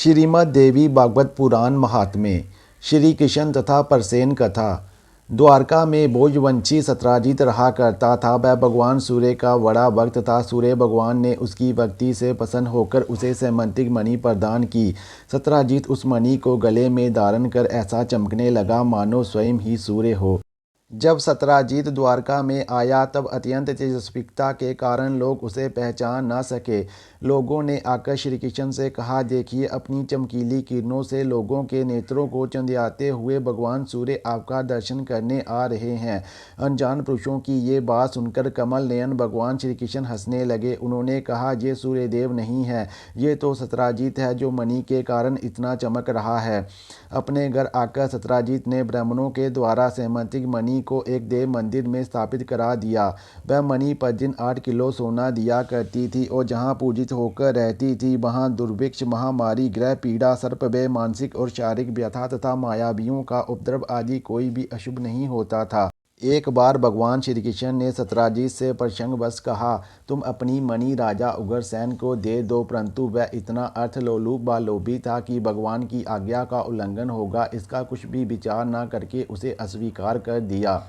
श्रीमद् देवी भागवत पुराण महात्म्य। श्री कृष्ण तथा परसेन कथा। द्वारका में भोजवंशी सत्राजित रहा करता था। वह भगवान सूर्य का बड़ा भक्त था। सूर्य भगवान ने उसकी भक्ति से प्रसन्न होकर उसे सैमंतिक मणि प्रदान की। सत्राजित उस मणि को गले में धारण कर ऐसा चमकने लगा मानो स्वयं ही सूर्य हो। जब सत्राजित द्वारका में आया तब अत्यंत तेजस्विता के कारण लोग उसे पहचान न सके। लोगों ने आकर श्री कृष्ण से कहा, देखिए, अपनी चमकीली किरणों से लोगों के नेत्रों को चंदियाते हुए भगवान सूर्य आपका दर्शन करने आ रहे हैं। अनजान पुरुषों की ये बात सुनकर कमल नयन भगवान श्री कृष्ण हंसने लगे। उन्होंने कहा, ये सूर्यदेव नहीं है, ये तो सत्राजित है जो मणि के कारण इतना चमक रहा है। अपने घर आकर सत्राजित ने ब्राह्मणों के द्वारा सैमंतिक मणि को एक देव मंदिर में स्थापित करा दिया। वह मणि प्रतिदिन 8 किलो सोना दिया करती थी और जहाँ पूजित होकर रहती थी वहाँ दुर्भिक्ष, महामारी, ग्रह पीड़ा, सर्पभय, मानसिक और शारीरिक व्यथा तथा मायावियों का उपद्रव आदि कोई भी अशुभ नहीं होता था। एक बार भगवान श्री कृष्ण ने सत्राजित से प्रसंगवश कहा, तुम अपनी मणि राजा उग्रसेन को दे दो, परंतु वह इतना अर्थलोलुप व लोभी था कि भगवान की आज्ञा का उल्लंघन होगा इसका कुछ भी विचार न करके उसे अस्वीकार कर दिया।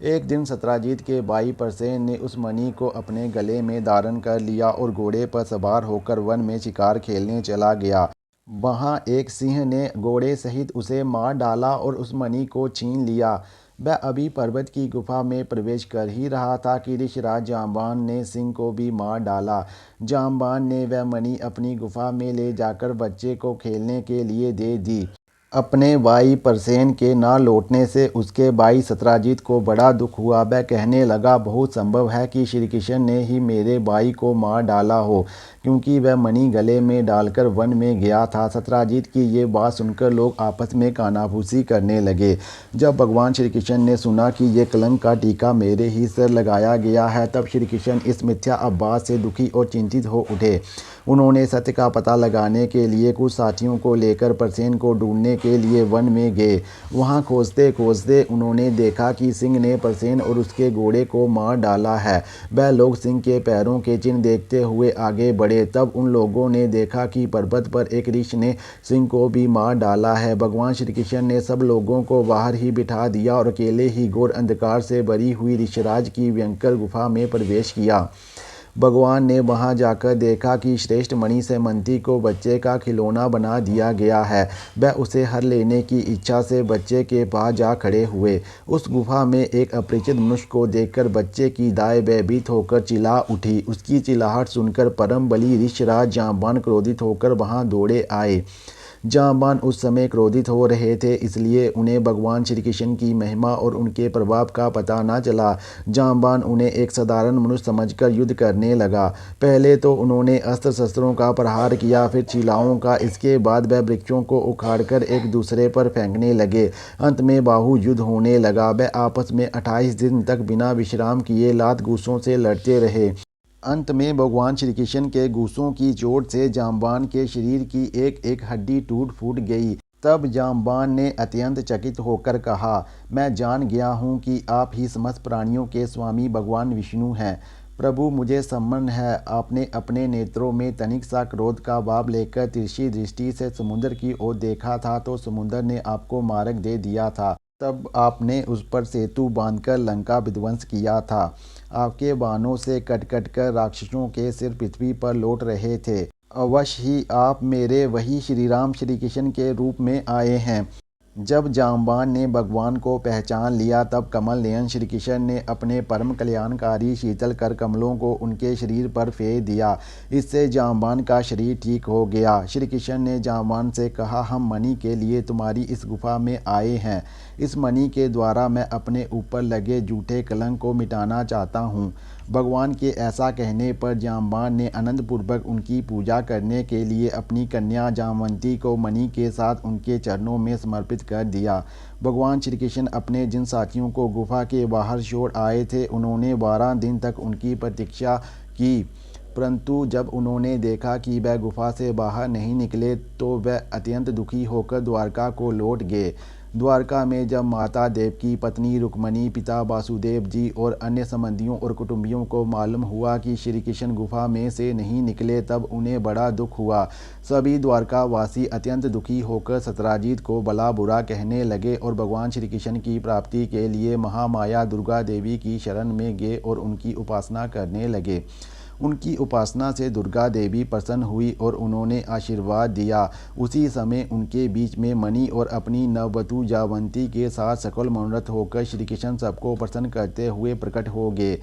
एक दिन सत्राजित के भाई परसेन ने उस मणि को अपने गले में धारण कर लिया और घोड़े पर सवार होकर वन में शिकार खेलने चला गया। वहाँ एक सिंह ने घोड़े सहित उसे मार डाला और उस मणि को छीन लिया। वह अभी पर्वत की गुफा में प्रवेश कर ही रहा था कि ऋषिराज जाम्बान ने सिंह को भी मार डाला। जाम्बान ने वह मणि अपनी गुफा में ले जाकर बच्चे को खेलने के लिए दे दी। अपने भाई परसेन के ना लौटने से उसके भाई सत्राजित को बड़ा दुख हुआ। वह कहने लगा, बहुत संभव है कि श्री कृष्ण ने ही मेरे भाई को मार डाला हो, क्योंकि वह मणि गले में डालकर वन में गया था। सत्राजित की ये बात सुनकर लोग आपस में कानाफूसी करने लगे। जब भगवान श्री कृष्ण ने सुना कि ये कलंक का टीका मेरे ही सिर लगाया गया है, तब श्री कृष्ण इस मिथ्या अपवाद से दुखी और चिंतित हो उठे। उन्होंने सत्य का पता लगाने के लिए कुछ साथियों को लेकर परसेन को ढूंढने के लिए वन में गए। वहां खोजते खोजते उन्होंने देखा कि सिंह ने परसेन और उसके घोड़े को मार डाला है। वह लोग सिंह के पैरों के चिन्ह देखते हुए आगे बढ़े। तब उन लोगों ने देखा कि पर्वत पर एक ऋषि ने सिंह को भी मार डाला है। भगवान श्री कृष्ण ने सब लोगों को बाहर ही बिठा दिया और अकेले ही घोर अंधकार से भरी हुई ऋषिराज की भयंकर गुफा में प्रवेश किया। भगवान ने वहां जाकर देखा कि श्रेष्ठ मणि सैमंती को बच्चे का खिलौना बना दिया गया है। वह उसे हर लेने की इच्छा से बच्चे के पास जा खड़े हुए। उस गुफा में एक अपरिचित मनुष्य को देखकर बच्चे की दाई भयभीत होकर चिल्ला उठी। उसकी चिल्लाहट सुनकर परम बली ऋषिराज जाम्बान क्रोधित होकर वहां दौड़े आए। जाम्बान उस समय क्रोधित हो रहे थे, इसलिए उन्हें भगवान श्री कृष्ण की महिमा और उनके प्रभाव का पता न चला। जाम्बान उन्हें एक साधारण मनुष्य समझकर युद्ध करने लगा। पहले तो उन्होंने अस्त्र शस्त्रों का प्रहार किया, फिर चिलाओं का। इसके बाद वह वृक्षों को उखाड़कर एक दूसरे पर फेंकने लगे। अंत में बाहु युद्ध होने लगा। वह आपस में 28 दिन तक बिना विश्राम किए लात घूंसों से लड़ते रहे। अंत में भगवान श्री कृष्ण के घूंसों की चोट से जाम्बान के शरीर की एक एक हड्डी टूट फूट गई। तब जाम्बान ने अत्यंत चकित होकर कहा, मैं जान गया हूँ कि आप ही समस्त प्राणियों के स्वामी भगवान विष्णु हैं। प्रभु, मुझे सम्मान है, आपने अपने नेत्रों में तनिक सा क्रोध का भाव लेकर तिरछी दृष्टि से समुद्र की ओर देखा था तो समुद्र ने आपको मार्ग दे दिया था। तब आपने उस पर सेतु बांधकर लंका विध्वंस किया था। आपके बाणों से कट कट कर राक्षसों के सिर पृथ्वी पर लौट रहे थे। अवश्य ही आप मेरे वही श्री राम श्री कृष्ण के रूप में आए हैं। जब जाम्बान ने भगवान को पहचान लिया तब कमल नयन श्री कृष्ण ने अपने परम कल्याणकारी शीतल कर कमलों को उनके शरीर पर फेर दिया। इससे जाम्बान का शरीर ठीक हो गया। श्री कृष्ण ने जाम्बान से कहा, हम मणि के लिए तुम्हारी इस गुफा में आए हैं। इस मणि के द्वारा मैं अपने ऊपर लगे झूठे कलंक को मिटाना चाहता हूँ। भगवान के ऐसा कहने पर जाम्बान ने आनंदपूर्वक उनकी पूजा करने के लिए अपनी कन्या जामवंती को मणि के साथ उनके चरणों में समर्पित कर दिया। भगवान श्री कृष्ण अपने जिन साथियों को गुफा के बाहर छोड़ आए थे उन्होंने 12 दिन तक उनकी प्रतीक्षा की, परंतु जब उन्होंने देखा कि वह गुफा से बाहर नहीं निकले तो वह अत्यंत दुखी होकर द्वारका को लौट गए। द्वारका में जब माता देवकी, पत्नी रुक्मणी, पिता वासुदेव जी और अन्य संबंधियों और कुटुंबियों को मालूम हुआ कि श्री कृष्ण गुफा में से नहीं निकले, तब उन्हें बड़ा दुख हुआ। सभी द्वारकावासी अत्यंत दुखी होकर सत्यजित को भला बुरा कहने लगे और भगवान श्री कृष्ण की प्राप्ति के लिए महामाया दुर्गा देवी की शरण में गए और उनकी उपासना करने लगे। उनकी उपासना से दुर्गा देवी प्रसन्न हुई और उन्होंने आशीर्वाद दिया। उसी समय उनके बीच में मणि और अपनी नववधू जावंती के साथ सकल मनोरथ होकर श्री कृष्ण सबको प्रसन्न करते हुए प्रकट हो गए।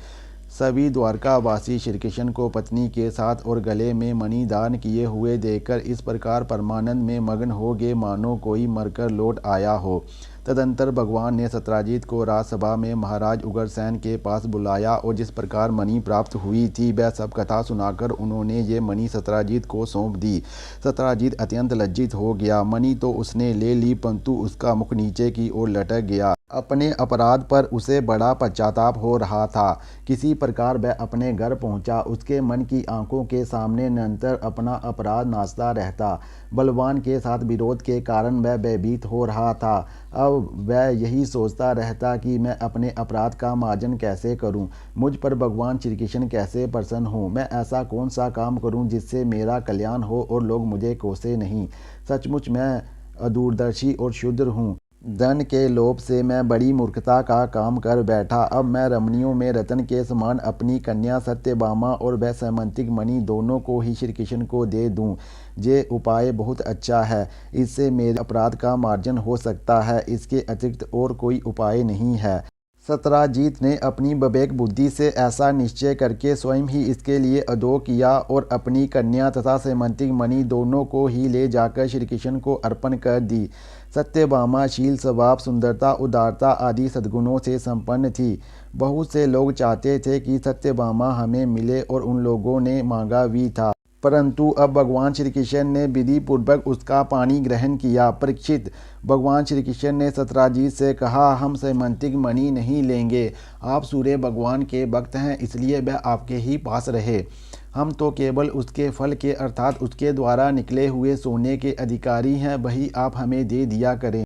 सभी द्वारकावासी श्री कृष्ण को पत्नी के साथ और गले में मणि दान किए हुए देखकर इस प्रकार परमानंद में मग्न हो गए मानो कोई मरकर लौट आया हो। तदंतर भगवान ने सत्यजित को राजसभा में महाराज उग्रसेन के पास बुलाया और जिस प्रकार मणि प्राप्त हुई थी वह सब कथा सुनाकर उन्होंने ये मणि सत्यजित को सौंप दी। सत्यजित अत्यंत लज्जित हो गया। मणि तो उसने ले ली परंतु उसका मुख नीचे की ओर लटक गया। अपने अपराध पर उसे बड़ा पश्चाताप हो रहा था। किसी प्रकार वह अपने घर पहुंचा। उसके मन की आंखों के सामने निरंतर अपना अपराध नाचता रहता। बलवान के साथ विरोध के कारण वह भयभीत हो रहा था। अब वह यही सोचता रहता कि मैं अपने अपराध का मार्जन कैसे करूं, मुझ पर भगवान श्री कृष्ण कैसे प्रसन्न हों, मैं ऐसा कौन सा काम करूं जिससे मेरा कल्याण हो और लोग मुझे कोसे नहीं। सचमुच मैं अदूरदर्शी और क्षुद्र हूँ। धन के लोभ से मैं बड़ी मूर्खता का काम कर बैठा। अब मैं रमणियों में रतन के समान अपनी कन्या सत्यभामा और वह सैमंतिक मणि दोनों को ही श्री कृष्ण को दे दूं। ये उपाय बहुत अच्छा है। इससे मेरे अपराध का मार्जन हो सकता है। इसके अतिरिक्त और कोई उपाय नहीं है। सत्यजित ने अपनी विवेक बुद्धि से ऐसा निश्चय करके स्वयं ही इसके लिए उद्योग किया और अपनी कन्या तथा सैमंतिक मणि दोनों को ही ले जाकर श्री कृष्ण को अर्पण कर दी। सत्यभामा शील, स्वभाव, सुंदरता, उदारता आदि सद्गुणों से संपन्न थी। बहुत से लोग चाहते थे कि सत्यभामा हमें मिले और उन लोगों ने मांगा भी था, परंतु अब भगवान श्री कृष्ण ने विधि पूर्वक उसका पानी ग्रहण किया। परीक्षित, भगवान श्री कृष्ण ने सत्यजित से कहा, हम सैमंतिक मणि नहीं लेंगे। आप सूर्य भगवान के भक्त हैं, इसलिए वह आपके ही पास रहे। हम तो केवल उसके फल के अर्थात उसके द्वारा निकले हुए सोने के अधिकारी हैं, वही आप हमें दे दिया करें।